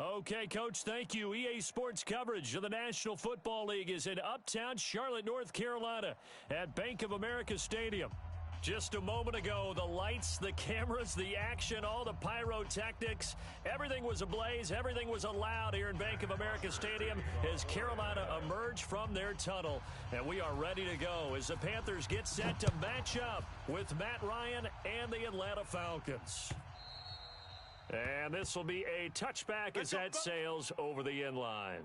Okay, Coach, thank you. EA Sports coverage of the National Football League is in uptown Charlotte, North Carolina at Bank of America Stadium. Just a moment ago, the lights, the cameras, the action, all the pyrotechnics, everything was ablaze, everything was allowed here in Bank of America Stadium as Carolina emerged from their tunnel. And we are ready to go as the Panthers get set to match up with Matt Ryan and the Atlanta Falcons. And this will be a touchback as that sails over the end line.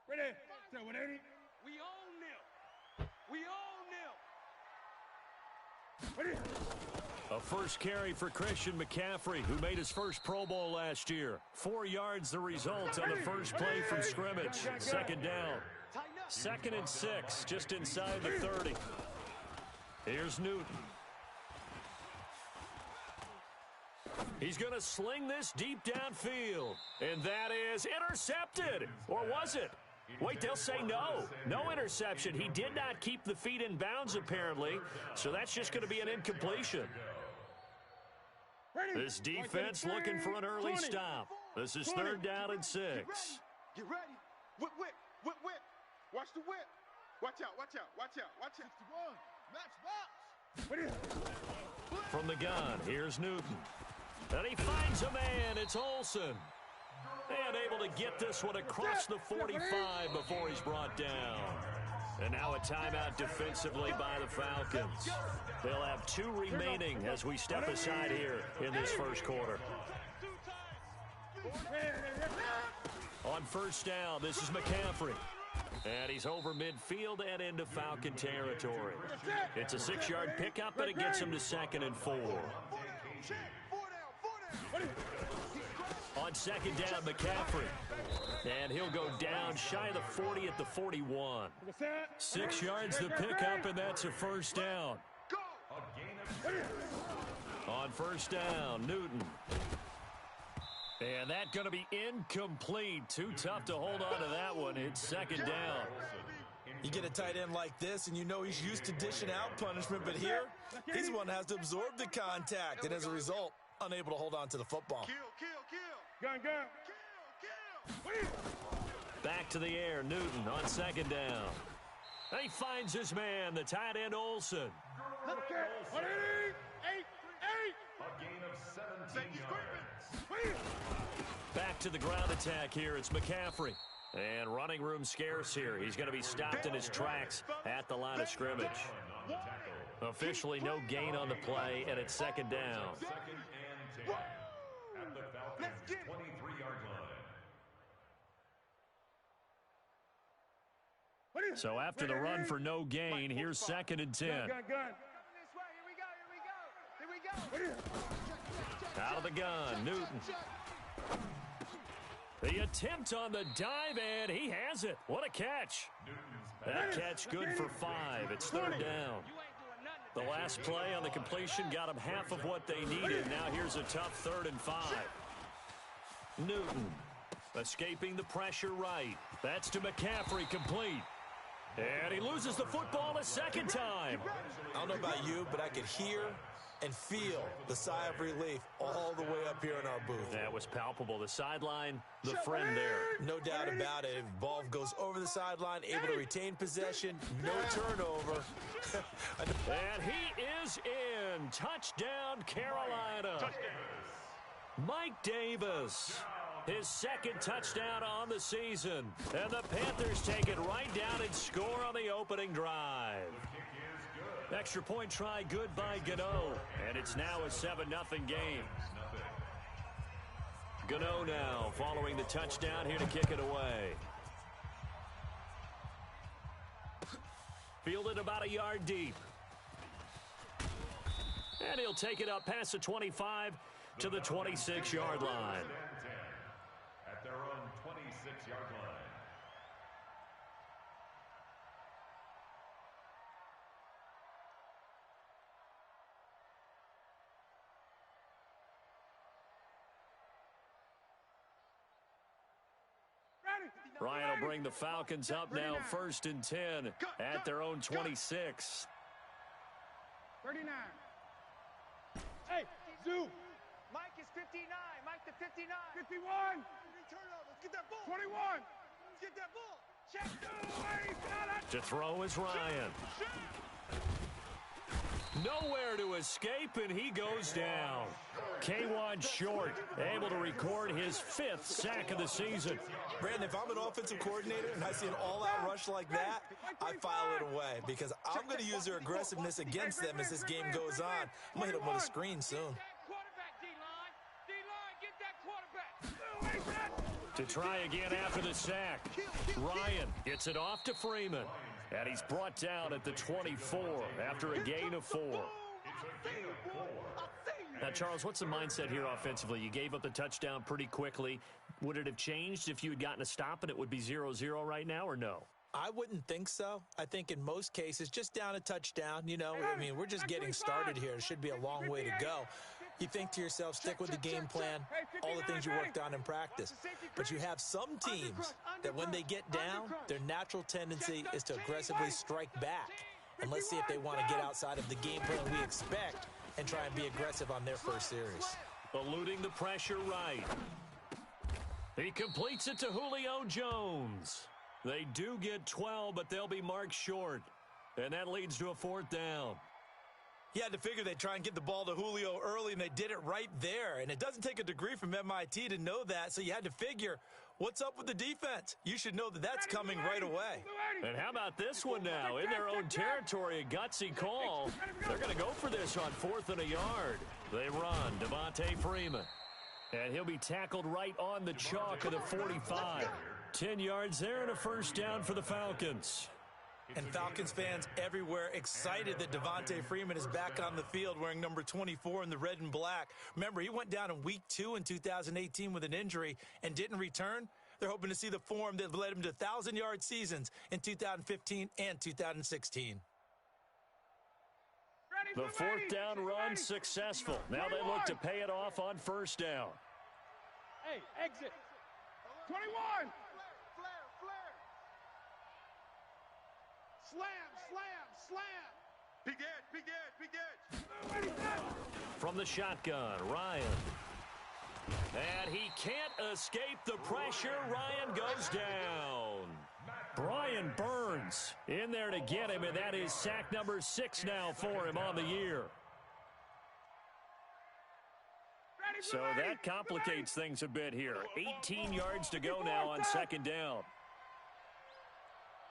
Ready? 180. We own them. We own them. Ready? A first carry for Christian McCaffrey, who made his first Pro Bowl last year. 4 yards the result on the first play from scrimmage. Second down. 2nd and 6, just inside the 30. Here's Newton. He's going to sling this deep downfield. And that is intercepted. Or was it? Wait, they'll say no. No interception. He did not keep the feet in bounds, apparently. So that's just going to be an incompletion. This defense looking for an early stop. This is 3rd down and 6. Get ready. Whip, whip, whip, whip. Watch the whip. Watch out, watch out, watch out, watch out. 61. Max box. From the gun, here's Newton. And he finds a man. It's Olsen. And able to get this one across the 45 before he's brought down. And now a timeout defensively by the Falcons. They'll have 2 remaining as we step aside here in this first quarter. On first down, this is McCaffrey. And he's over midfield and into Falcon territory. It's a 6-yard pickup, and it gets him to 2nd and 4. On second down, McCaffrey. And he'll go down shy of the 40 at the 41. 6 yards the pickup, and that's a first down. On first down, Newton. And that's going to be incomplete. Too tough to hold on to that one. It's 2nd down. You get a tight end like this, and you know he's used to dishing out punishment, but here, he's the one that has to absorb the contact, and as a result, unable to hold on to the football. Kill, kill, kill. Gun, gun. Kill, kill. Back to the air, Newton on 2nd down. And he finds his man, the tight end Olsen. 188. A gain of 17 yards. Back to the ground attack here. It's McCaffrey. And running room scarce here. He's going to be stopped in his tracks at the line of scrimmage. Officially no gain on the play, and it's 2nd down. 2nd and 10 at the Falcons' 23-yard line. So after the run for no gain, here's 2nd and 10. Out of the gun, Newton. The attempt on the dive, and he has it. What a catch. That catch good for 5. It's 3rd down. The last play on the completion got them half of what they needed. Now here's a tough 3rd and 5. Newton escaping the pressure right. That's to McCaffrey, complete. And he loses the football a 2nd time. I don't know about you, but I could hear and feel the sigh of relief all the way up here in our booth. That was palpable. The sideline, the friend there. No doubt about it. Ball goes over the sideline, able to retain possession, no turnover. And he is in. Touchdown, Carolina. Mike Davis, his 2nd touchdown on the season. And the Panthers take it right down and score on the opening drive. Extra point try good by Gano. And it's now a 7-0 game. Gano now following the touchdown here to kick it away. Fielded about a yard deep. And he'll take it up past the 25 to the 26-yard line. At their own 26-yard line. Ryan will bring the Falcons up now 1st and 10 at their own 26. 39. Hey, Zoo. Mike is 59. Mike to 59. 51. Turnovers. Get that ball. 21. Get that ball. Check. To throw is Ryan. Nowhere to escape, and he goes down. K1 Short, able to record his 5th sack of the season. Brandon, if I'm an offensive coordinator and I see an all-out rush like that, I file it away because I'm going to use their aggressiveness against them as this game goes on. I'm going to hit them with a screen soon. Quarterback, D-line. D-line, get that quarterback. To try again after the sack. Ryan gets it off to Freeman. And he's brought down at the 24 after a gain of 4. Now, Charles, what's the mindset here offensively? You gave up the touchdown pretty quickly. Would it have changed if you had gotten a stop and it would be 0-0 right now, or no? I wouldn't think so. I think in most cases, just down a touchdown, you know, I mean, we're just getting started here. It should be a long way to go. You think to yourself, stick with the game plan, all the things you worked on in practice. But you have some teams that when they get down, their natural tendency is to aggressively strike back. And let's see if they want to get outside of the game plan we expect and try and be aggressive on their first series. Eluding the pressure right. He completes it to Julio Jones. They do get 12, but they'll be marked short. And that leads to a 4th down. You had to figure they'd try and get the ball to Julio early, and they did it right there. And it doesn't take a degree from MIT to know that, so you had to figure, what's up with the defense? You should know that that's coming right away. And how about this one now? In their own territory, a gutsy call. They're going to go for this on 4th and a yard. They run, Devontae Freeman. And he'll be tackled right on the chalk of the 45. 10 yards there and a 1st down for the Falcons. And Falcons fans everywhere excited that Devontae Freeman is back on the field wearing number 24 in the red and black. Remember, he went down in week 2 in 2018 with an injury and didn't return. They're hoping to see the form that led him to 1,000-yard seasons in 2015 and 2016. The 4th down run successful. Now they look to pay it off on 1st down. Hey, exit. 21. Slam, slam, slam. Big edge, big edge, big edge. From the shotgun, Ryan. And he can't escape the pressure. Ryan goes down. Brian Burns in there to get him, and that is sack number 6 now for him on the year. So that complicates things a bit here. 18 yards to go now on 2nd down.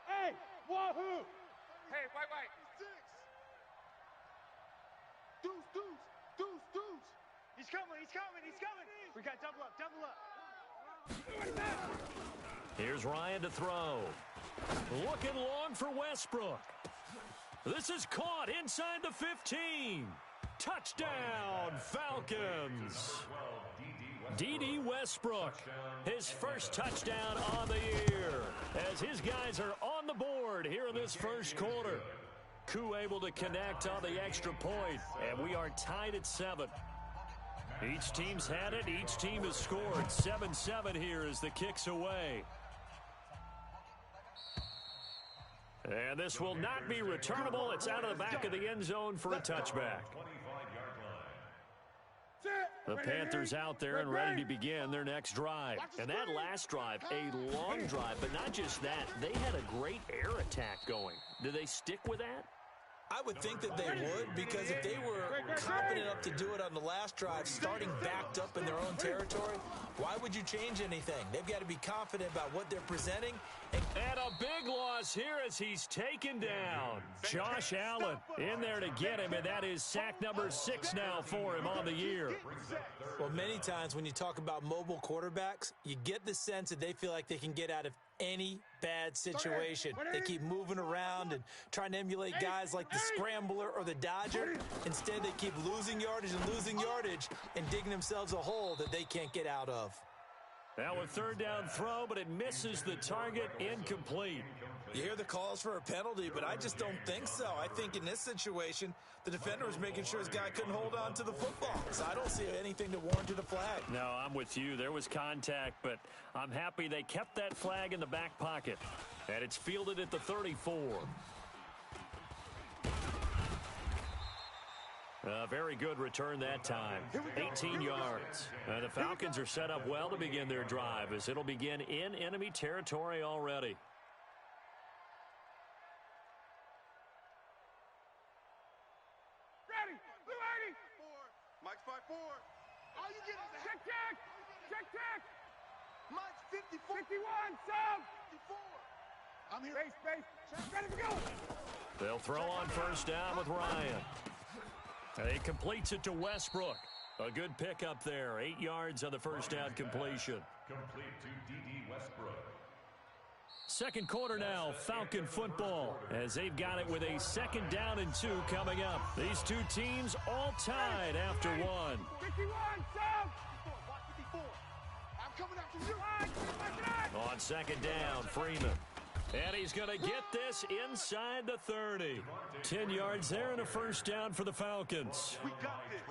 Hey, wahoo! Hey, white. Deuce, deuce, deuce, deuce. He's coming. We got double up. Here's Ryan to throw. Looking long for Westbrook. This is caught inside the 15. Touchdown, Falcons. D.D. Westbrook, his first touchdown on the year, as his guys are on the board here in this 1st quarter. Koo able to connect on the extra point, and we are tied at 7. Each team's had it. Each team has scored. 7-7 here as the kick's away. And this will not be returnable. It's out of the back of the end zone for a touchback. The Panthers out there and ready to begin their next drive. And that last drive, a long drive, but not just that. They had a great air attack going. Do they stick with that? I would think that they would, because if they were confident enough to do it on the last drive, starting backed up in their own territory, why would you change anything? They've got to be confident about what they're presenting. And a big loss here as he's taken down. Josh Allen in there to get him, and that is sack number 6 now for him on the year. Well, many times when you talk about mobile quarterbacks, you get the sense that they feel like they can get out of any bad situation. They keep moving around and trying to emulate guys like the Scrambler or the Dodger. Instead, they keep losing yardage and digging themselves a hole that they can't get out of. Now a 3rd down throw, but it misses the target, incomplete. You hear the calls for a penalty, but I just don't think so. I think in this situation, the defender was making sure his guy couldn't hold on to the football. So I don't see anything to warrant a flag. No, I'm with you. There was contact, but I'm happy they kept that flag in the back pocket. And it's fielded at the 34. A very good return that time. 18 yards. The Falcons are set up well to begin their drive as it'll begin in enemy territory already. Ready. Blue 80. Mike's 5-4. All you get is a check. Check. Mike's 54. 51. Sub. 54. I'm here. Base. Ready to go. They'll throw on first down with Ryan. He completes it to Westbrook. A good pickup there. 8 yards on the first down completion. Complete to D.D. Westbrook. Second quarter now, Falcon football, as they've got it with a 2nd down and 2 coming up. These two teams all tied after one. 51. Sub. 54. I'm coming after you. On 2nd down, Freeman. And he's going to get this inside the 30. 10 yards there and a first down for the Falcons. We got this.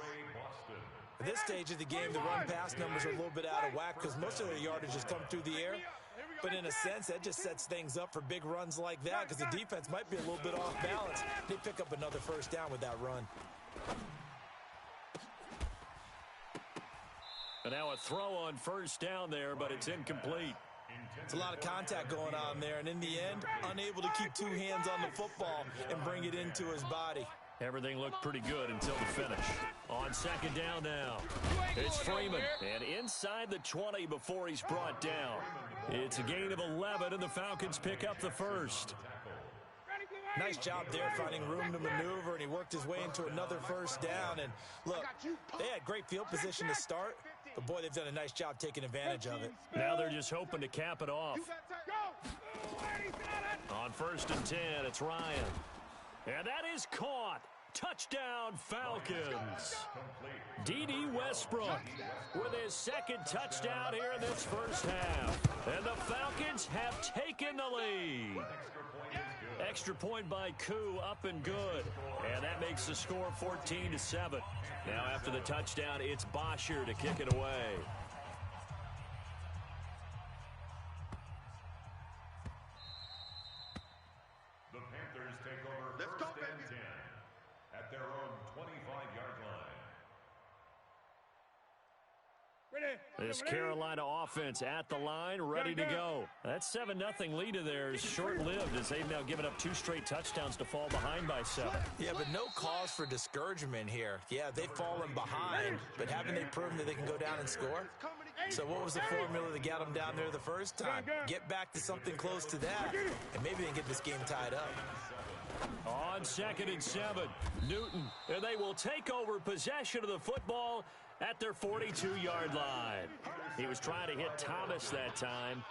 At this stage of the game, the run-pass numbers are a little bit out of whack because most of their yardage has come through the air. But in a sense, that just sets things up for big runs like that because the defense might be a little bit off balance. They pick up another first down with that run. And now a throw on first down there, but it's incomplete. It's a lot of contact going on there, and in the end, unable to keep two hands on the football and bring it into his body. Everything looked pretty good until the finish. On 2nd down now, it's Freeman, and inside the 20 before he's brought down. It's a gain of 11, and the Falcons pick up the first. Nice job there finding room to maneuver, and he worked his way into another first down. And look, they had great field position to start, but boy, they've done a nice job taking advantage of it. Now they're just hoping to cap it off. On 1st and 10, it's Ryan. And that is caught. Touchdown, Falcons. D.D. Westbrook with his 2nd touchdown here in this first half. And the Falcons have taken the lead. Extra point by Koo, up and good. And that makes the score 14-7. Now after the touchdown, it's Bosher to kick it away. The Panthers take over Let's go, first and baby. 10 at their own 25-yard line. This Carolina offense at the line, ready to go. That 7-0 lead of theirs short-lived as they've now given up 2 straight touchdowns to fall behind by 7. Yeah, but no cause for discouragement here. Yeah, they've fallen behind, but haven't they proven that they can go down and score? So what was the formula that got them down there the first time? Get back to something close to that, and maybe they can get this game tied up. On 2nd and 7, Newton, and they will take over possession of the football at their 42-yard line. He was trying to hit Thomas that time.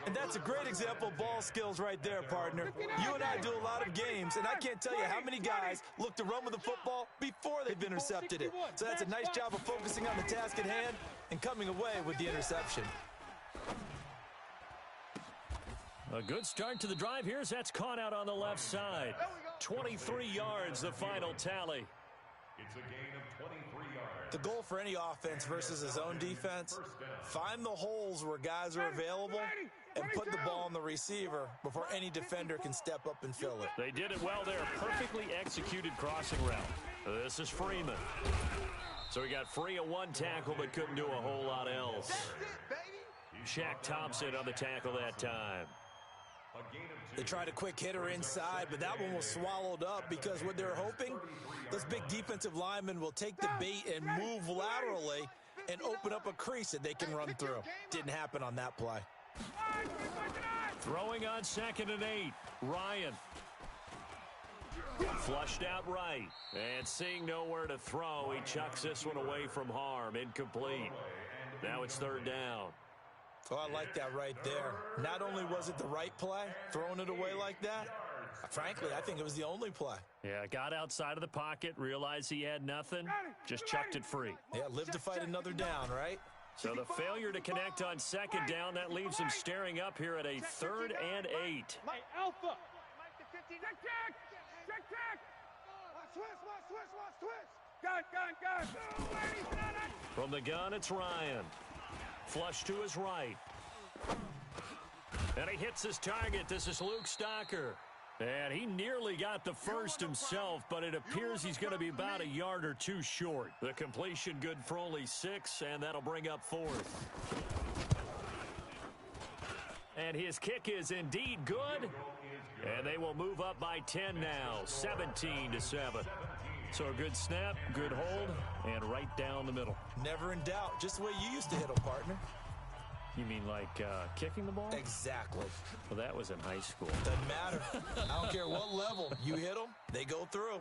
And that's a great example of ball skills right there, partner. You and I do a lot of games, and I can't tell you how many guys look to run with the football before they've intercepted it. So that's a nice job of focusing on the task at hand and coming away with the interception. A good start to the drive here as that's caught out on the left side. 23 yards, the final tally. It's a gain of 23 yards. The goal for any offense versus his own defense, find the holes where guys are available and put the ball on the receiver before any defender can step up and fill it. They did it well there. Perfectly executed crossing route. This is Freeman. So he got free of 1 tackle but couldn't do a whole lot else. Shaq Thompson on the tackle that time. They tried a quick hitter inside, but that one was swallowed up because what they're hoping, those big defensive linemen will take the bait and move laterally and open up a crease that they can run through. Didn't happen on that play. Throwing on 2nd and 8, Ryan. Flushed out right, and seeing nowhere to throw, he chucks this one away from harm, incomplete. Now it's 3rd down. Oh, I like that right there. Not only was it the right play, throwing it away like that, frankly, I think it was the only play. Yeah, got outside of the pocket, realized he had nothing, just chucked it free. Yeah, live to fight another down, right? So the failure to connect on second down, that leaves him staring up here at a 3rd and 8. Hey, Alpha. Check, check. Check, check. Watch, twist. Gun. From the gun, it's Ryan. Flush to his right. And he hits his target. This is Luke Stocker. And he nearly got the first himself, but it appears he's going to be about a yard or two short. The completion good for only 6, and that'll bring up 4th. And his kick is indeed good. And they will move up by 10 now, 17-7. So a good snap, good hold, and right down the middle. Never in doubt. Just the way you used to hit them, partner. You mean like kicking the ball? Exactly. Well, that was in high school. Doesn't matter. I don't care what level. You hit them, they go through.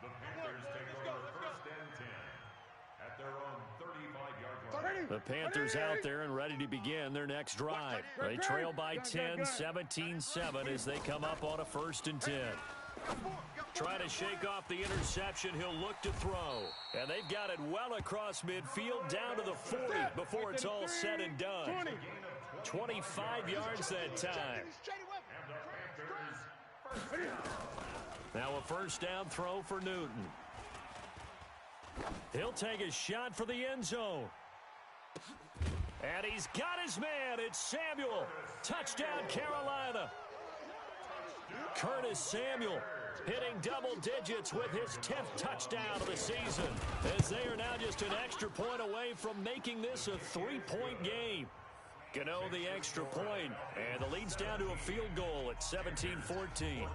The Panthers take over 1st and 10 at their own 35-yard line. The Panthers out there and ready to begin their next drive. They trail by 10, 17-7 as they come up on a 1st and 10. Try to shake off the interception. He'll look to throw. And they've got it well across midfield down to the 40 before it's all said and done. 25 yards that time. Now a 1st down throw for Newton. He'll take a shot for the end zone. And he's got his man. It's Samuel. Touchdown, Carolina. Curtis Samuel hitting double digits with his 10th touchdown of the season, as they are now just an extra point away from making this a 3-point game. Gano the extra point, and the lead's down to a field goal at 17-14.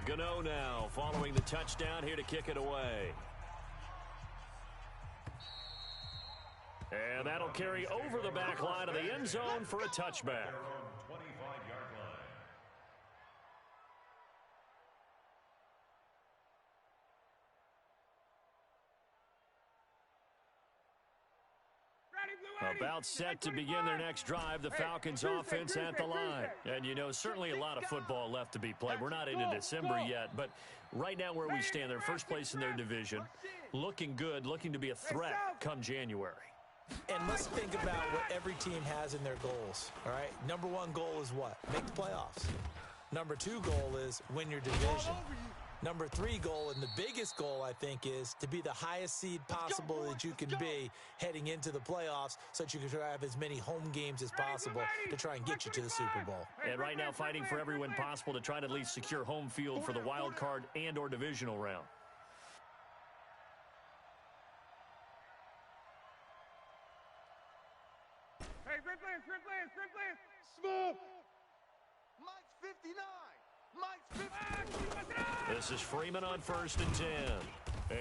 Gano now following the touchdown here to kick it away. And that'll carry over the back line of the end zone for a touchback. About set to begin their next drive, the Falcons offense at the line. And, you know, certainly a lot of football left to be played. We're not into December yet, but right now where we stand, they're first place in their division, looking good, looking to be a threat come January. And let's think about what every team has in their goals, all right? Number 1 goal is what? Make the playoffs. Number 2 goal is win your division. Number 3 goal, and the biggest goal, I think, is to be the highest seed possible that you can be heading into the playoffs so that you can have as many home games as possible to try and get you to the Super Bowl. And right now fighting for every win possible to try to at least secure home field for the wild card and or divisional round. Hey, sprint plans. Smooth. Mike's 59. This is Freeman on 1st and 10.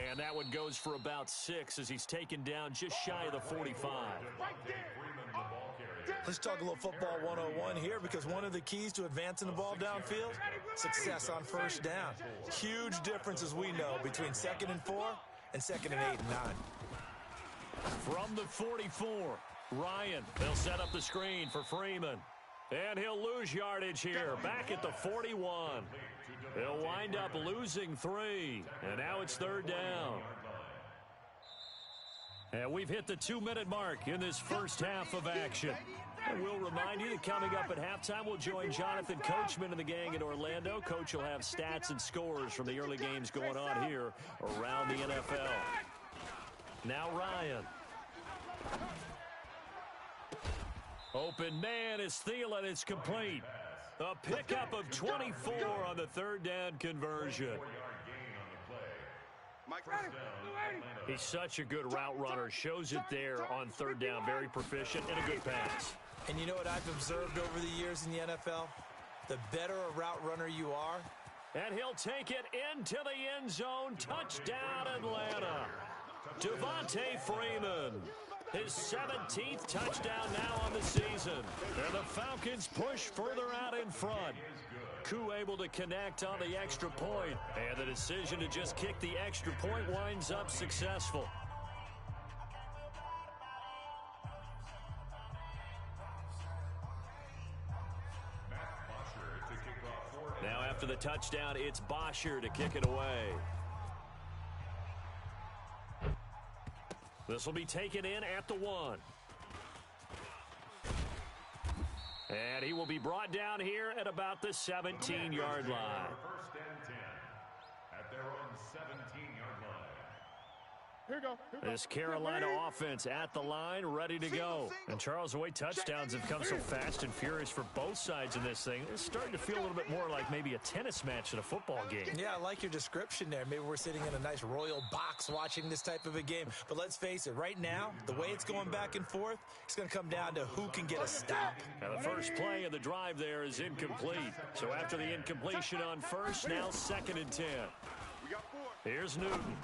And that one goes for about 6 as he's taken down just shy of the 45. Let's talk a little football 101 here, because one of the keys to advancing the ball downfield, success on 1st down. Huge difference, as we know, between 2nd and 4 and 2nd and 8 and 9. From the 44, Ryan, they'll set up the screen for Freeman. And he'll lose yardage here, back at the 41. He'll wind up losing 3, and now it's 3rd down. And we've hit the 2-minute mark in this first half of action. And we'll remind you that coming up at halftime, we'll join Jonathan Coachman and the gang in Orlando. Coach will have stats and scores from the early games going on here around the NFL. Now Ryan. Open man is Thielen. It's complete. A pickup of 24 on the 3rd down conversion. He's such a good route runner. Shows it there on 3rd down. Very proficient and a good pass. And you know what I've observed over the years in the NFL? The better a route runner you are. And he'll take it into the end zone. Touchdown, Atlanta. Devontae Freeman. His 17th touchdown now on the season. And the Falcons push further out in front. Koo able to connect on the extra point. And the decision to just kick the extra point winds up successful. Now after the touchdown, it's Bosher to kick it away. This will be taken in at the 1. And he will be brought down here at about the 17-yard line. First and 10 at their own 17-yard line. Here you go. This Carolina offense at the line, ready to go. And Charles, the way touchdowns have come so fast and furious for both sides in this thing, it's starting to feel a little bit more like maybe a tennis match at a football game. Yeah, I like your description there. Maybe we're sitting in a nice royal box watching this type of a game. But let's face it, right now, the way it's going back and forth, it's going to come down to who can get a stop. Now, the first play of the drive there is incomplete. So after the incompletion on first, now 2nd and 10. Here's Newton.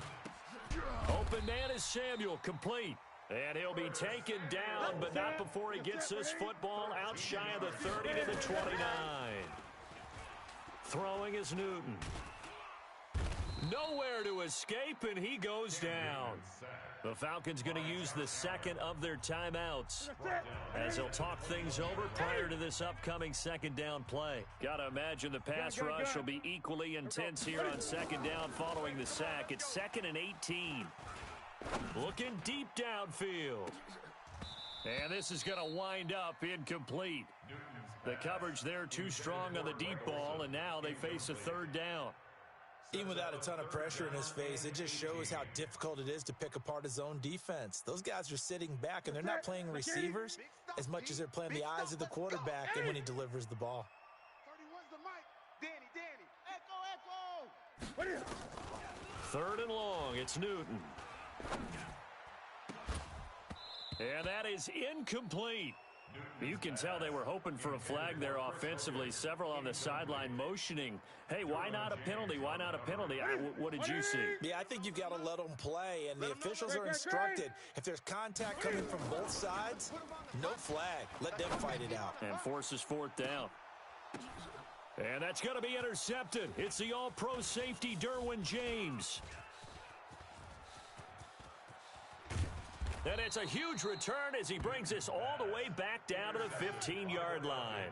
Open man is Samuel, complete. And he'll be taken down, but not before he gets this football out shy of the 30 to the 29. Throwing is Newton. Nowhere to escape, and he goes down. The Falcons going to use the second of their timeouts as they'll talk things over prior to this upcoming 2nd down play. Got to imagine the pass rush will be equally intense here on 2nd down following the sack. It's 2nd and 18. Looking deep downfield. And this is going to wind up incomplete. The coverage there too strong on the deep ball, and now they face a 3rd down. Even without a ton of pressure in his face, it just shows how difficult it is to pick apart his own defense. Those guys are sitting back, and they're not playing receivers as much as they're playing the eyes of the quarterback and when he delivers the ball. 31's the mic. Danny. Echo. 3rd and long. It's Newton. And that is incomplete. You can tell they were hoping for a flag there offensively. Several on the sideline motioning, hey, why not a penalty? Why not a penalty? What did you see? Yeah, I think you've got to let them play, and the officials are instructed. If there's contact coming from both sides, no flag. Let them fight it out. And forces 4th down. And that's going to be intercepted. It's the all-pro safety, Derwin James. And it's a huge return as he brings this all the way back down to the 15-yard line.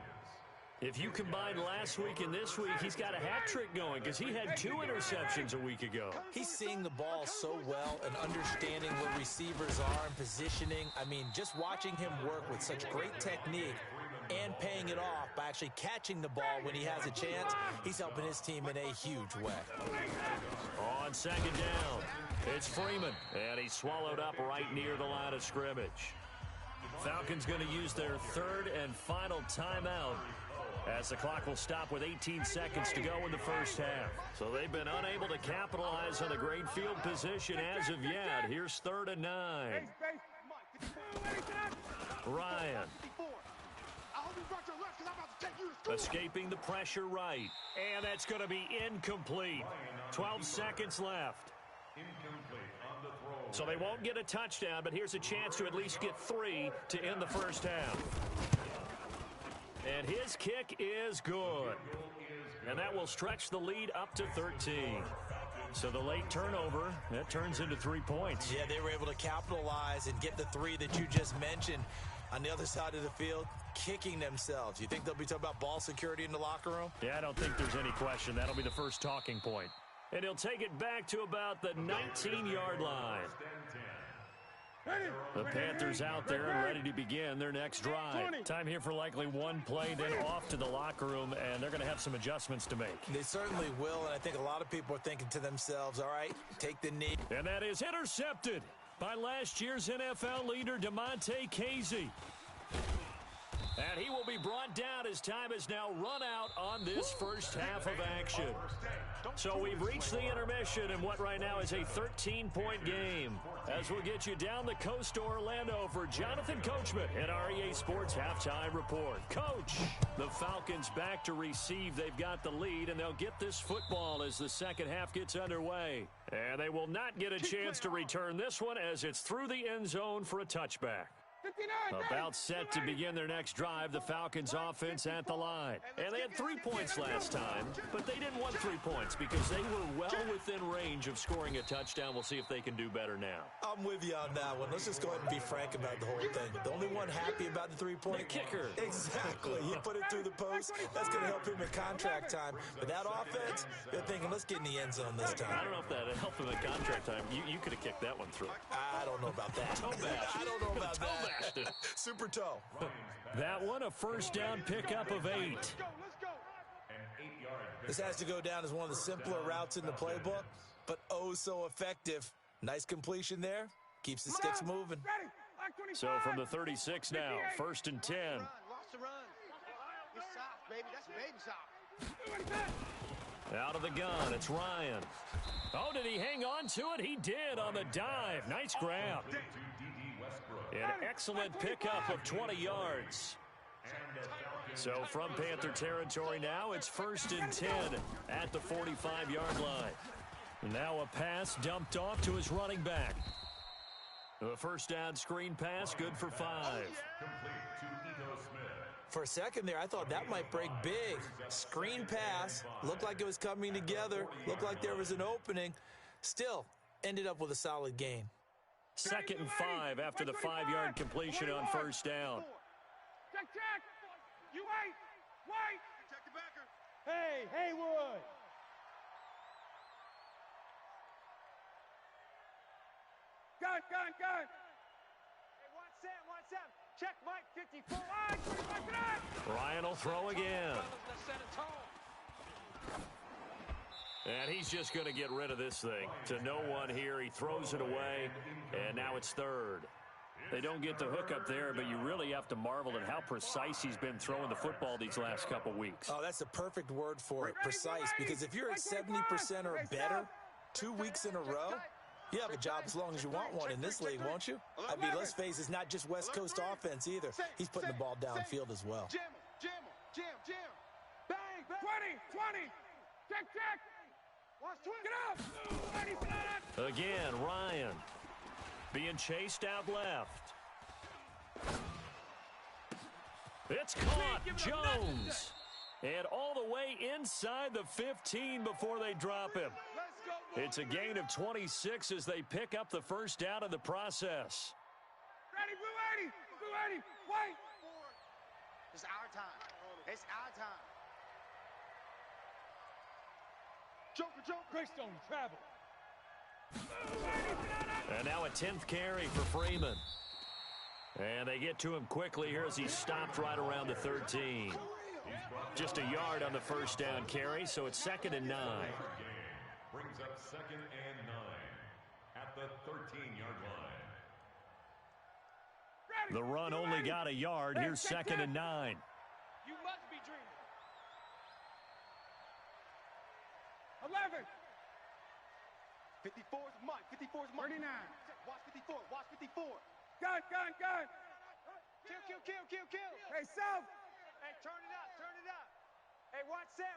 If you combine last week and this week, he's got a hat trick going because he had 2 interceptions a week ago. He's seeing the ball so well and understanding where receivers are and positioning. I mean, just watching him work with such great technique and paying it off by actually catching the ball when he has a chance, he's helping his team in a huge way. On 2nd down, it's Freeman, and he's swallowed up right near the line of scrimmage. Falcons going to use their 3rd and final timeout as the clock will stop with 18 seconds to go in the first half. So they've been unable to capitalize on the great field position as of yet. Here's 3rd and 9. Ryan. Escaping the pressure right. And that's going to be incomplete. 12 seconds left. So they won't get a touchdown, but here's a chance to at least get 3 to end the first half. And his kick is good. And that will stretch the lead up to 13. So the late turnover, that turns into 3 points. Yeah, they were able to capitalize and get the 3 that you just mentioned. On the other side of the field, kicking themselves. You think they'll be talking about ball security in the locker room? Yeah, I don't think there's any question. That'll be the first talking point. And he'll take it back to about the 19-yard line. The Panthers out there and ready to begin their next drive. Time here for likely one play, then off to the locker room, and they're going to have some adjustments to make. They certainly will, and I think a lot of people are thinking to themselves, all right, take the knee. And that is intercepted by last year's NFL leader, DeMonte Casey. And he will be brought down as time has now run out on this first half of action. So we've reached the intermission in what right now is a 13-point game. As we'll get you down the coast to Orlando for Jonathan Coachman and our EA Sports Halftime Report. Coach, the Falcons back to receive. They've got the lead, and they'll get this football as the second half gets underway. And they will not get a chance to return this one as it's through the end zone for a touchback. About set to begin their next drive, the Falcons offense at the line. And they had 3 points last time, but they didn't want 3 points because they were well within range of scoring a touchdown. We'll see if they can do better now. I'm with you on that one. Let's just go ahead and be frank about the whole thing. The only one happy about the 3-point? The kicker. Exactly. He put it through the post. That's going to help him in contract time. But that offense, they're thinking, let's get in the end zone this time. I don't know if that helped him in contract time. You could have kicked that one through. I don't know about that. Toe bash. I don't know about that. bastard. Super toe. That one, a first down pickup of 8. Let's go. This has to go down as one of the simpler routes in the playbook, but oh so effective. Nice completion there. Keeps the sticks moving. So from the 36 now, 1st and 10. Run, lost the run. You're soft, baby. That's baby soft. Out of the gun, it's Ryan. Oh, did he hang on to it? He did on the dive. Nice grab. An excellent pickup of 20 yards. So from Panther territory now, it's 1st and 10 at the 45-yard line. Now a pass dumped off to his running back. A first down screen pass, good for 5. For a second there, I thought that might break big. Screen pass, looked like it was coming together, looked like there was an opening. Still, ended up with a solid gain. 2nd and 5 after the 5-yard completion on first down. Check. You wait. Check the backer. Hey, Haywood. Gun. Hey, watch Sam. Check Mike, 54. Ryan will throw again. And he's just going to get rid of this thing. To no one here. He throws it away, and now it's 3rd. They don't get the hook up there, but you really have to marvel at how precise he's been throwing the football these last couple weeks. Oh, that's the perfect word for it, precise, because if you're at 70% or better 2 weeks in a row, you have a job as long as you want one in this league, won't you? I mean, let's face it, it's not just West Coast offense either. He's putting the ball downfield as well. Jam. Bang. 20. Check. Watch 20. Get up. Again, Ryan being chased out left. It's caught. Jones. And all the way inside the 15 before they drop him. It's a gain of 26 as they pick up the first down in the process. Ready, Blue 80. Wait. It's our time. Joker. Greystone, travel. And now a 10th carry for Freeman. And they get to him quickly here as he stopped right around the 13. Just a yard on the first down carry, so it's 2nd and 9. Brings up 2nd and 9 at the 13-yard line. The run only got a yard. Here's 2nd and 9. You must be dreaming. 11. 54's Mike. 39. Watch 54. Gun. Kill. Hey, South. Hey, turn it up. Hey, watch Sam.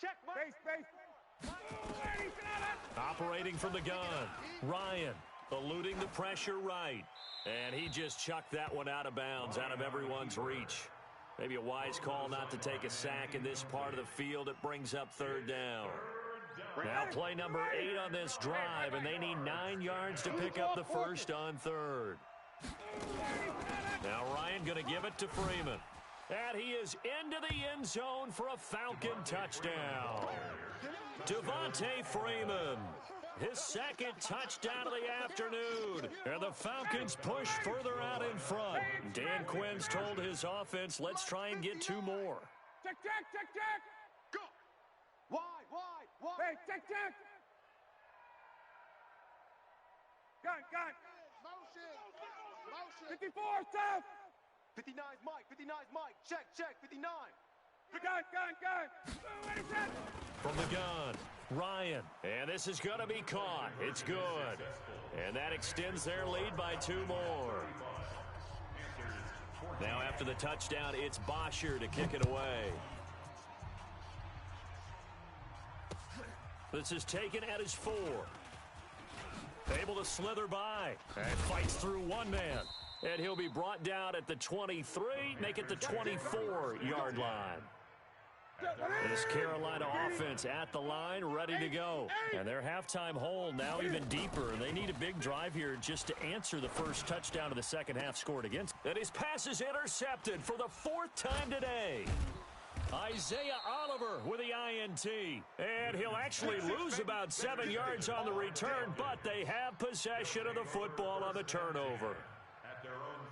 Check Mike. Base. Operating from the gun. Ryan eluding the pressure right. And he just chucked that one out of bounds, out of everyone's reach. Maybe a wise call not to take a sack in this part of the field. It brings up 3rd down. Now play number 8 on this drive, and they need 9 yards to pick up the first on 3rd. Now Ryan going to give it to Freeman. And he is into the end zone for a Falcon touchdown. Devontae Freeman, his 2nd touchdown of the afternoon. And the Falcons push further out in front. Dan Quinn's told his offense, let's try and get 2 more. Check. Go. Wide. Hey, check. Gun. Motion. 54, South. 59's Mike. Check. 59. Gun. From the gun, Ryan. And this is going to be caught. It's good. And that extends their lead by 2 more. Now after the touchdown, it's Bosher to kick it away. This is taken at his 4. Able to slither by. And fights through one man. And he'll be brought down at the 23, make it the 24-yard line. This Carolina offense at the line, ready to go. And their halftime hole now even deeper. They need a big drive here just to answer the first touchdown of the second half scored against. And his pass is intercepted for the 4th time today. Isaiah Oliver with the INT. And he'll actually lose about 7 yards on the return, but they have possession of the football on the turnover. At their own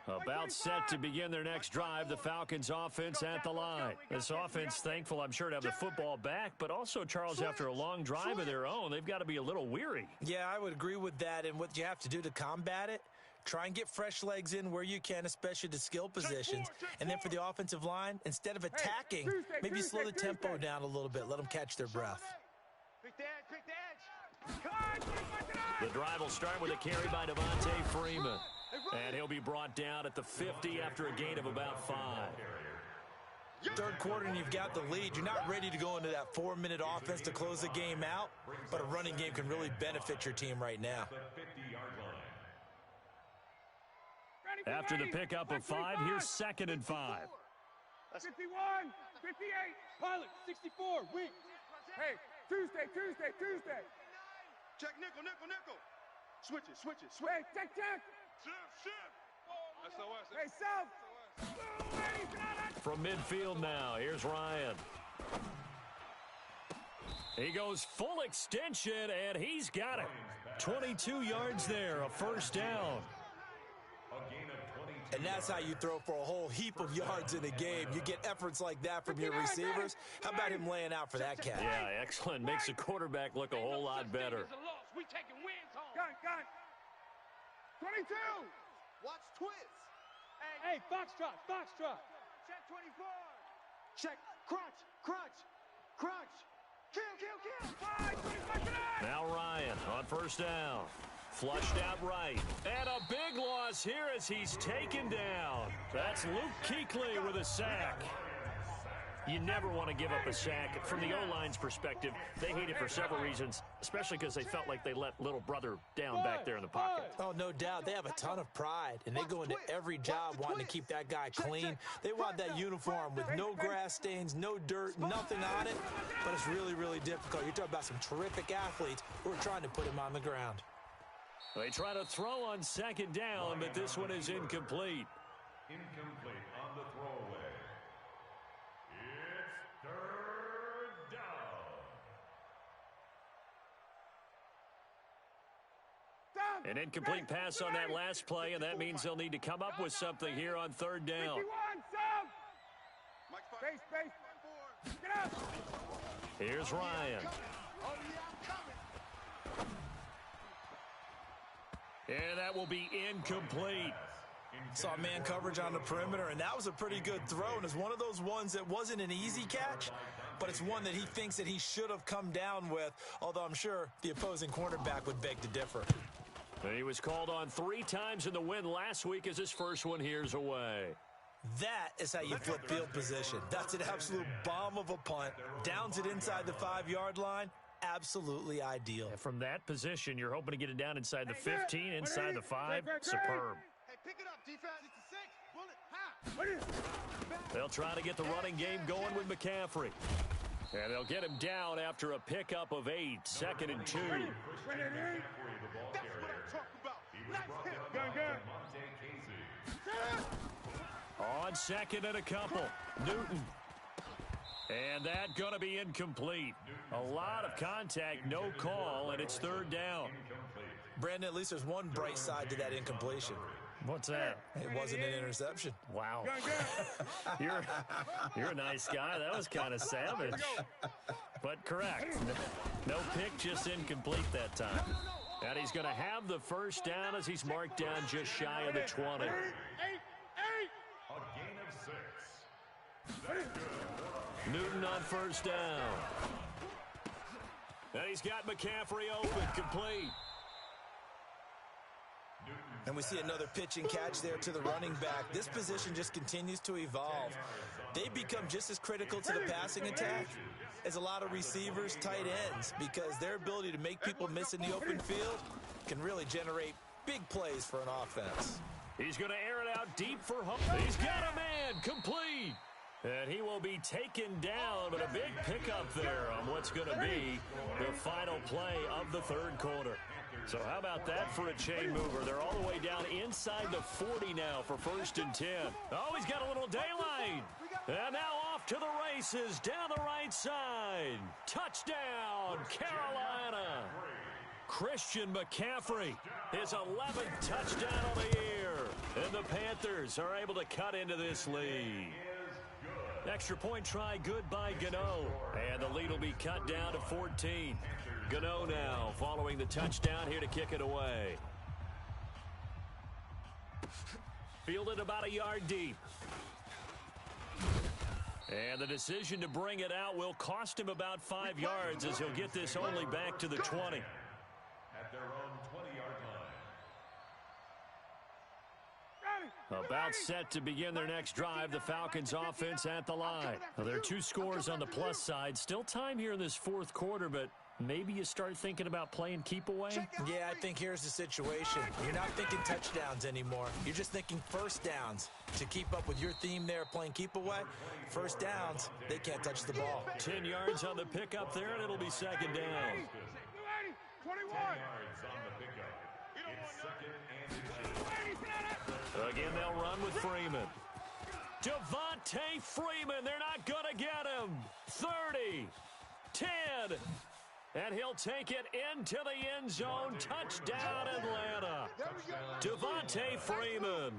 About set to begin their next drive, the Falcons offense at the line. This offense, thankful, I'm sure, to have the football back, but also, Charles, after a long drive of their own, they've got to be a little weary. Yeah, I would agree with that, and what you have to do to combat it, try and get fresh legs in where you can, especially to skill positions. And then for the offensive line, instead of attacking, maybe slow the tempo down a little bit. Let them catch their breath. Pick the edge, pick the edge. The drive will start with a carry by Devontae Freeman. And he'll be brought down at the 50 after a gain of about 5. Third quarter and you've got the lead. You're not ready to go into that 4-minute offense to close the game out, but a running game can really benefit your team right now. After the pickup of 5, here's 2nd and 5. 51, 58, pilot, 64, weak. Hey, Tuesday. Check nickel. Switch it. Hey, check. Shift. SOS. Hey, South. From midfield now, here's Ryan. He goes full extension, and he's got it. 22 yards there, a first down. And that's how you throw for a whole heap of yards in a game. You get efforts like that from your receivers. How about him laying out for that catch? Yeah, excellent. Makes the quarterback look a whole lot better. We taking wins home. Gun. 22. Watch twist. Hey, foxtrot. Check 24. Check. Crunch. Kill. 5, 25. Now Ryan on first down. Flushed out right. And a big loss here as he's taken down. That's Luke Kuechly with a sack. You never want to give up a sack. From the O-line's perspective, they hate it for several reasons, especially because they felt like they let little brother down back there in the pocket. Oh, no doubt. They have a ton of pride, and they go into every job wanting to keep that guy clean. They want that uniform with no grass stains, no dirt, nothing on it, but it's really, really difficult. You're talking about some terrific athletes who are trying to put him on the ground. They try to throw on 2nd down, but this one is incomplete. Incomplete on the throwaway. It's 3rd down. An incomplete pass on that last play, and that means they'll need to come up with something here on 3rd down. 51, South. Base. Get up. Here's Ryan. And that will be incomplete. Saw man coverage on the perimeter, and that was a pretty good throw. And it's one of those ones that wasn't an easy catch, but it's one that he thinks that he should have come down with, although I'm sure the opposing cornerback would beg to differ. And he was called on 3 times in the win last week as his first one here's away. That is how you flip field position. That's an absolute bomb of a punt. Downs it inside the 5-yard line. Absolutely ideal. And from that position, you're hoping to get it down inside the 15, inside the 5. Superb. Hey, pick it up, defense. Bullet, ha. They'll try to get the running game going with McCaffrey. And they'll get him down after a pickup of 8, 2nd and 2. That's what I'm talking about. Nice hit. On 2nd and a couple, Newton. And that going to be incomplete. A lot of contact, no call, and it's 3rd down. Brandon, at least there's one bright side to that incompletion. What's that? It wasn't an interception. Wow. You're a nice guy. That was kind of savage. But correct. No pick, just incomplete that time. And he's going to have the first down as he's marked down just shy of the 20. A gain of 6. That's good. Newton on first down. And he's got McCaffrey open, complete. And we see another pitch and catch there to the running back. This position just continues to evolve. They become just as critical to the passing attack as a lot of receivers, tight ends, because their ability to make people miss in the open field can really generate big plays for an offense. He's going to air it out deep for home. He's got a man, complete. And he will be taken down, but a big pickup there on what's going to be the final play of the 3rd quarter. So how about that for a chain mover? They're all the way down inside the 40 now for 1st and 10. Oh, he's got a little daylight. And now off to the races down the right side. Touchdown, Carolina. Christian McCaffrey, his 11th touchdown of the year. And the Panthers are able to cut into this lead. Extra point try good by Gano. And the lead will be cut down to 14. Gano now following the touchdown here to kick it away. Fielded about a yard deep. And the decision to bring it out will cost him about 5 yards as he'll get this only back to the 20. At their own 20-yard line. About set to begin their next drive, the Falcons offense at the line. Now, there are 2 scores on the plus side. Still time here in this fourth quarter, but maybe you start thinking about playing keep away? Yeah, I think here's the situation. You're not thinking touchdowns anymore. You're just thinking first downs. To keep up with your theme there, playing keep away, first downs, they can't touch the ball. 10 yards on the pickup there, and it'll be second down. 21. 10 yards on the pickup. It's second and 2. Again, they'll run with Freeman. Devontae Freeman, they're not going to get him. 30, 10, and he'll take it into the end zone. Touchdown, Atlanta. Devontae Freeman,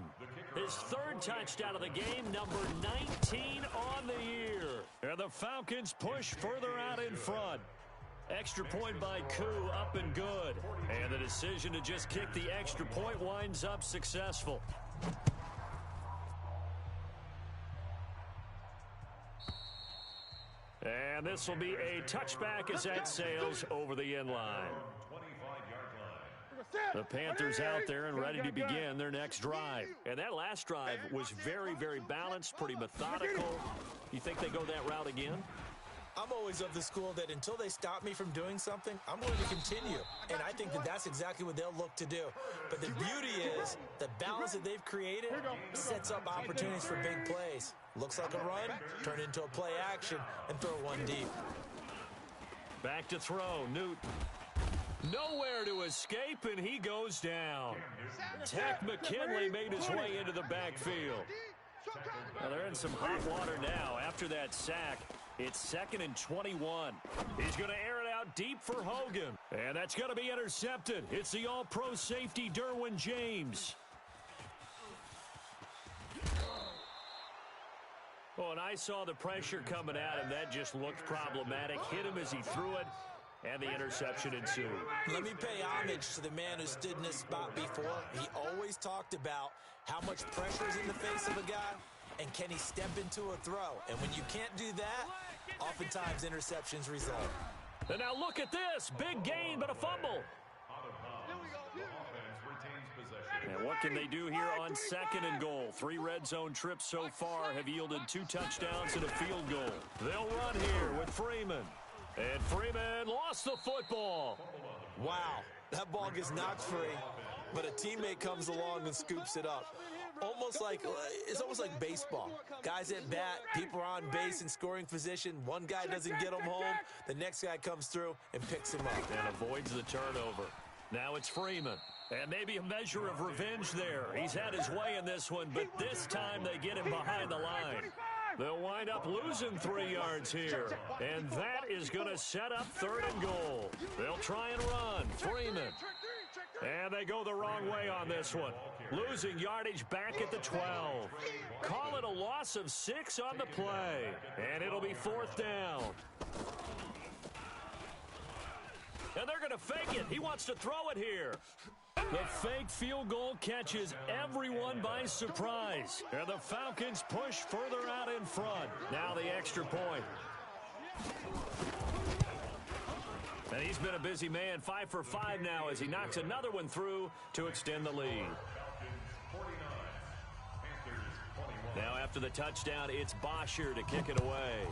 his 3rd touchdown of the game, number 19 on the year. And the Falcons push further out in front. Extra point by Koo, up and good. And the decision to just kick the extra point winds up successful. And this will be a touchback as that sails over the end line. 25-yard line. The Panthers out there and ready to begin their next drive. And that last drive was very, very balanced, pretty methodical. You think they go that route again? I'm always of the school that until they stop me from doing something, I'm going to continue. And I think that that's exactly what they'll look to do. But the beauty is the balance that they've created sets up opportunities for big plays. Looks like a run, turn it into a play action, and throw one deep. Back to throw, Newton. Nowhere to escape, and he goes down. Tech McKinley made his way into the backfield. Well, they're in some hot water now after that sack. It's 2nd and 21. He's going to air it out deep for Hogan. And that's going to be intercepted. It's the all-pro safety, Derwin James. Oh, and I saw the pressure coming at him. That just looked problematic. Hit him as he threw it, and the interception ensued. Let me pay homage to the man who stood in this spot before. He always talked about how much pressure is in the face of a guy, and can he step into a throw? And when you can't do that, oftentimes interceptions result. And now look at this. Big gain, but a fumble. And what can they do here on 2nd and goal? 3 red zone trips so far have yielded 2 touchdowns and a field goal. They'll run here with Freeman. And Freeman lost the football. Wow, that ball gets knocked free, but a teammate comes along and scoops it up. It's almost like baseball. Guys at bat, people are on base in scoring position. One guy doesn't get him home. The next guy comes through and picks him up. And avoids the turnover. Now it's Freeman. And maybe a measure of revenge there. He's had his way in this one, but this time they get him behind the line. They'll wind up losing 3 yards here. And that is going to set up 3rd and goal. They'll try and run. Freeman. And they go the wrong way on this one. Losing yardage back at the 12. Call it a loss of 6 on the play. And it'll be 4th down. And they're going to fake it. He wants to throw it here. The fake field goal catches everyone by surprise. And the Falcons push further out in front. Now the extra point. And he's been a busy man, 5 for 5 now as he knocks another one through to extend the lead. Now after the touchdown, it's Bosher to kick it away.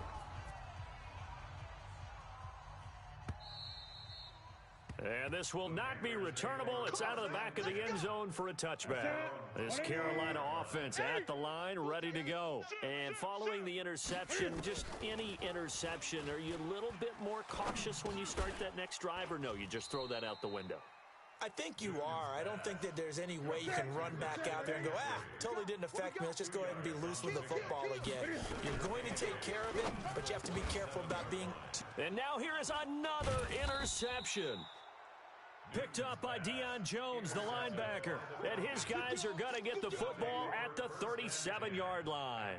And this will not be returnable. It's out of the back of the end zone for a touchback. This Carolina offense at the line, ready to go. And following the interception, just any interception, are you a little bit more cautious when you start that next drive, or no, you just throw that out the window? I think you are. I don't think that there's any way you can run back out there and go, totally didn't affect me. Let's just go ahead and be loose with the football again. You're going to take care of it, but you have to be careful about being... And now here is another interception. Picked up by Deion Jones, the linebacker. And his guys are going to get the football at the 37-yard line.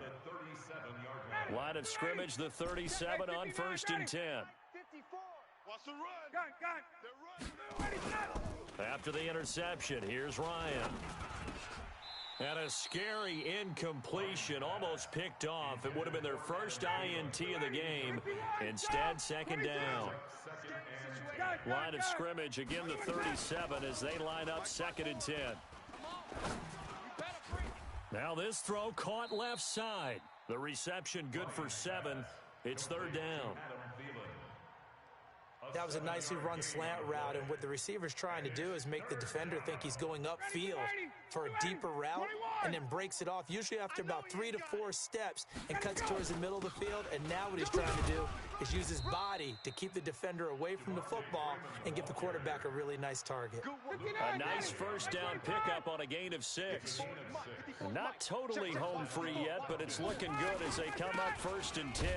Line of scrimmage, the 37 on 1st and 10. Wants to run. After the interception, here's Ryan. And a scary incompletion, almost picked off. It would have been their first INT of the game. Instead, 2nd down. Line of scrimmage, again the 37 as they line up 2nd and 10. Now this throw caught left side. The reception good for 7. It's 3rd down. That was a nicely run slant route, and what the receiver's trying to do is make the defender think he's going upfield for a deeper route and then breaks it off, usually after about 3 to 4 steps, and cuts towards the middle of the field. And now what he's trying to do is use his body to keep the defender away from the football and give the quarterback a really nice target. A nice 1st down pickup on a gain of 6. Not totally home free yet, but it's looking good as they come up 1st and 10.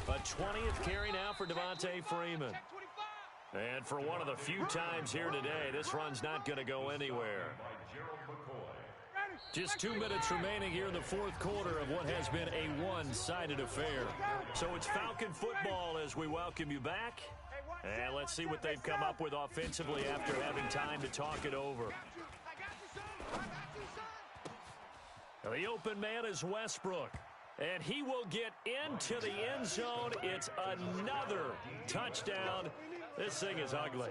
A 20th carry now for Devontae Freeman. And for one of the few times here today, this run's not going to go anywhere. Just 2 minutes remaining here in the 4th quarter of what has been a one-sided affair. So it's Falcon football as we welcome you back. And let's see what they've come up with offensively after having time to talk it over. The open man is Westbrook. And he will get into the end zone. It's another touchdown. This thing is ugly.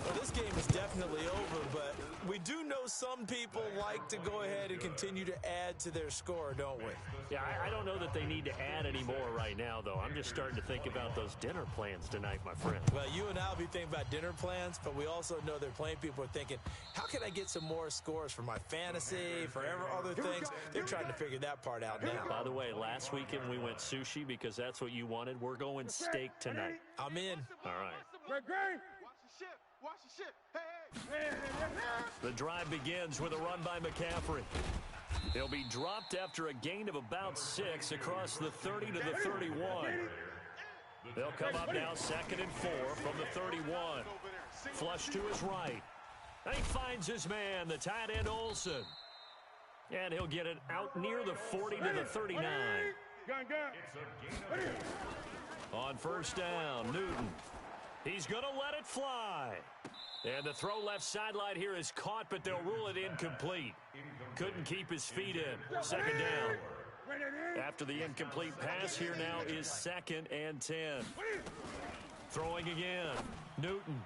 Well, this game is definitely over, but we do know some people like to go ahead and continue to add to their score, don't we? Yeah, I don't know that they need to add any more right now, though. I'm just starting to think about those dinner plans tonight, my friend. Well, you and I will be thinking about dinner plans, but we also know they're playing people are thinking, how can I get some more scores for my fantasy, for other things? They're trying to figure that part out now. By the way, last weekend we went sushi because that's what you wanted. We're going steak tonight. I'm in. All right. Watch the ship. Watch the ship. Hey. The drive begins with a run by McCaffrey. He'll be dropped after a gain of about 6 across the 30 to the 31. They'll come up now 2nd and 4 from the 31. Flush to his right. And he finds his man, the tight end Olsen. And he'll get it out near the 40 to the 39. On 1st down, Newton. He's going to let it fly. And the throw left sideline here is caught, but they'll rule it incomplete. Couldn't keep his feet in. 2nd down. After the incomplete pass, here now is 2nd and 10. Throwing again. Newton.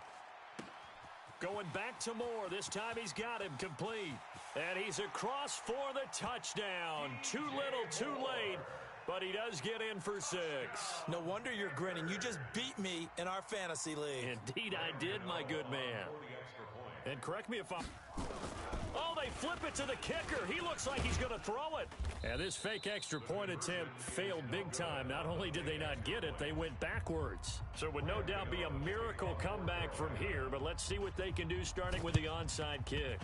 Going back to Moore. This time he's got him complete. And he's across for the touchdown. Too little, too late. But he does get in for 6. No wonder you're grinning. You just beat me in our fantasy league. Indeed I did, my good man. And correct me if I'm... Oh, they flip it to the kicker. He looks like he's going to throw it. And this fake extra point attempt failed big time. Not only did they not get it, they went backwards. So it would no doubt be a miracle comeback from here. But let's see what they can do starting with the onside kick.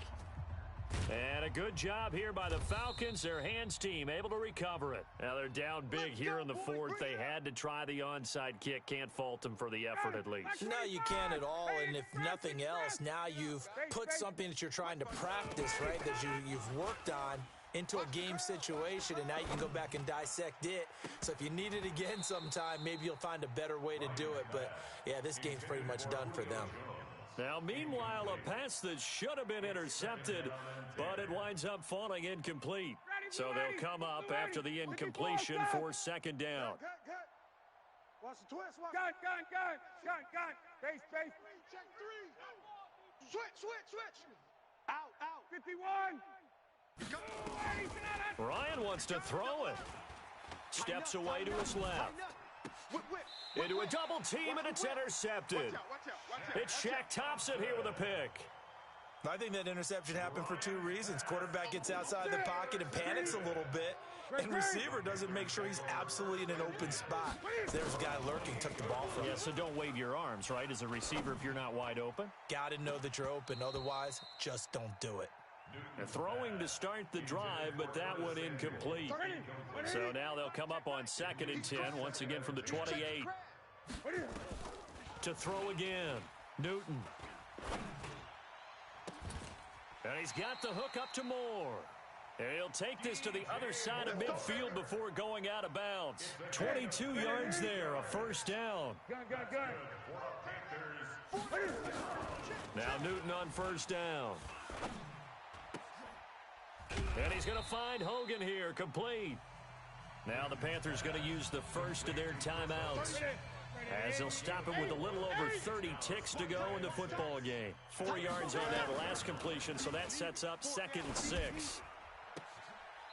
And a good job here by the Falcons. Their hands team able to recover it. Now they're down big here in the 4th. They had to try the onside kick. Can't fault them for the effort at least. No, you can't at all. And if nothing else, now you've put something that you're trying to practice, right, that you've worked on into a game situation, and now you can go back and dissect it. So if you need it again sometime, maybe you'll find a better way to do it. But, yeah, this game's pretty much done for them. Now, meanwhile, a pass that should have been intercepted, but it winds up falling incomplete. So they'll come up after the incompletion for 2nd down. Watch the twist. Gun. Base. Check 3. Switch. Out. 51. Ryan wants to throw it. Steps away to his left. Into a double team, and it's intercepted. It's Shaq Thompson here with a pick. I think that interception happened for 2 reasons. Quarterback gets outside the pocket and panics a little bit, and receiver doesn't make sure he's absolutely in an open spot. There's a guy lurking, took the ball from him. Yeah, so don't wave your arms, right, as a receiver if you're not wide open? Got to know that you're open. Otherwise, just don't do it. Throwing to start the drive, but that one incomplete. So now they'll come up on 2nd and 10, once again from the 28. To throw again, Newton. And he's got the hook up to Moore. And he'll take this to the other side of midfield before going out of bounds. 22 yards there, a first down. Now Newton on first down. And he's going to find Hogan here, complete. Now the Panthers going to use the first of their timeouts, as they'll stop him with a little over 30 ticks to go in the football game. 4 yards on that last completion, so that sets up 2nd and 6.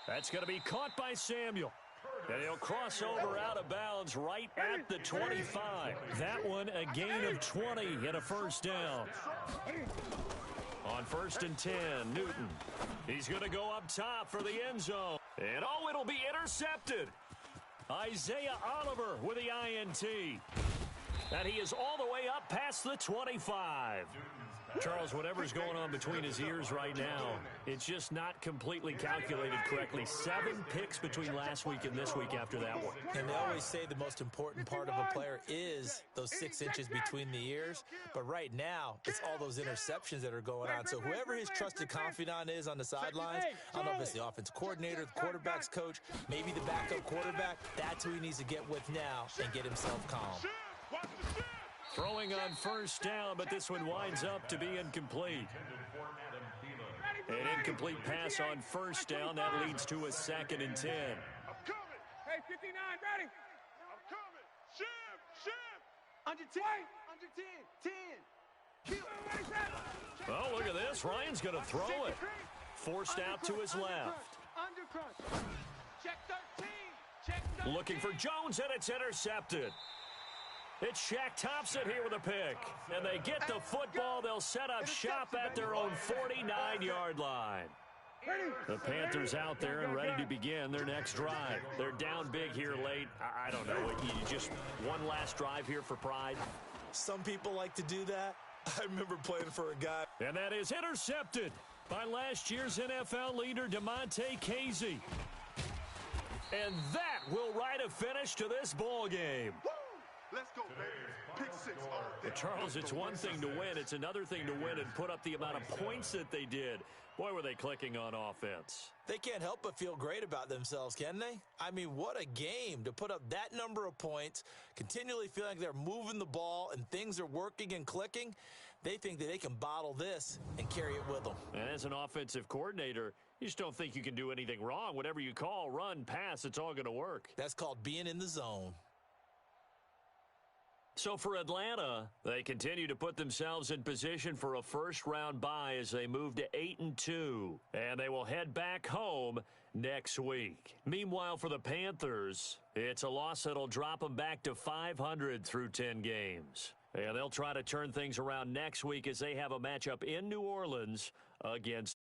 That's going to be caught by Samuel. And he'll cross over out of bounds right at the 25. That one a gain of 20 and a first down. On 1st and 10, Newton. He's going to go up top for the end zone. And oh, it'll be intercepted. Isaiah Oliver with the INT. And he is all the way up past the 25. Charles, whatever's going on between his ears right now, it's just not completely calculated correctly. 7 picks between last week and this week after that one. And they always say the most important part of a player is those 6 inches between the ears. But right now, it's all those interceptions that are going on. So whoever his trusted confidant is on the sidelines, I don't know if it's the offense coordinator, the quarterback's coach, maybe the backup quarterback, that's who he needs to get with now and get himself calm. Throwing on first down, but this one winds up to be incomplete. An incomplete pass on first down. That leads to a 2nd and 10. I'm coming. Hey, 59, ready? I'm coming. Shim. Under 10. Under 10. 10. Kill. Oh, look at this. Ryan's going to throw it. Forced out to his left. Under crunch. Check 13. Check 13. Looking for Jones, and it's intercepted. It's Shaq Thompson here with a pick. And they get the football. They'll set up shop at their own 49-yard line. The Panthers out there and ready to begin their next drive. They're down big here late. I don't know. You just one last drive here for pride. Some people like to do that. I remember playing for a guy. And that is intercepted by last year's NFL leader, DeMonte Casey. And that will write a finish to this ball game. Let's go, baby. Pick 6 all day. But Charles, it's one thing to win. It's another thing to win and put up the amount of points that they did. Boy, were they clicking on offense. They can't help but feel great about themselves, can they? I mean, what a game to put up that number of points, continually feeling like they're moving the ball and things are working and clicking. They think that they can bottle this and carry it with them. And as an offensive coordinator, you just don't think you can do anything wrong. Whatever you call, run, pass, it's all going to work. That's called being in the zone. So for Atlanta, they continue to put themselves in position for a first-round bye as they move to 8-2, and they will head back home next week. Meanwhile, for the Panthers, it's a loss that'll drop them back to 500 through 10 games. And they'll try to turn things around next week as they have a matchup in New Orleans against